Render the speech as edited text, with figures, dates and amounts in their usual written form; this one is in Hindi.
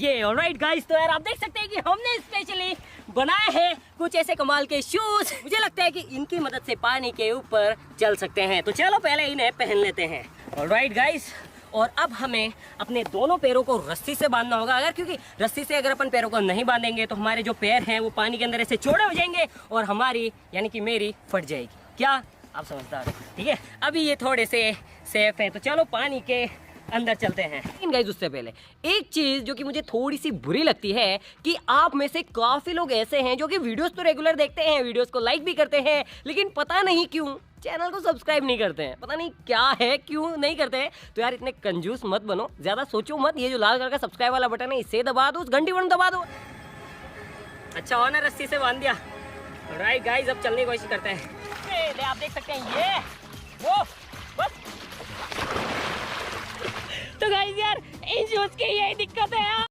ये ऑलराइट गाइस, तो यार आप देख सकते हैं कि हमने स्पेशली बनाए हैं कुछ ऐसे कमाल के शूज। मुझे लगता है कि इनकी मदद से पानी के ऊपर चल सकते हैं, तो चलो पहले इन्हें पहन लेते हैं। ऑलराइट गाइस, और अब हमें अपने दोनों पैरों को रस्सी से बांधना होगा, अगर क्योंकि रस्सी से अगर अपन पैरों को नहीं बांधेंगे तो हमारे जो पैर हैं वो पानी के अंदर ऐसे चौड़े हो जाएंगे और हमारी यानी कि मेरी फट जाएगी। क्या आप समझदार हो? ठीक है, अभी ये थोड़े से सेफ है, तो चलो पानी के अंदर चलते हैं। लेकिन गाइस उससे पहले एक चीज जो कि मुझे थोड़ी सी बुरी लगती है कि आप में से काफी लोग ऐसे हैं जो कि वीडियोस तो रेगुलर देखते हैं, वीडियोस को लाइक भी करते हैं, लेकिन पता नहीं क्यों चैनल को सब्सक्राइब नहीं करते हैं। पता नहीं क्या है, क्यों नहीं करते हैं। तो यार इतने कंजूस मत बनो, ज्यादा सोचो मत। ये जो लाल कलर का सब्सक्राइब वाला बटन है इसे दबा दो, उस घंटी बटन दबा दो। अच्छा हो ना, रस्सी से बांध दिया। राइट गाइस, अब चलने की कोशिश करते हैं। ले आप देख सकते हैं ये वो बस। तो गाइस यार इन शूज की यही दिक्कत है यार।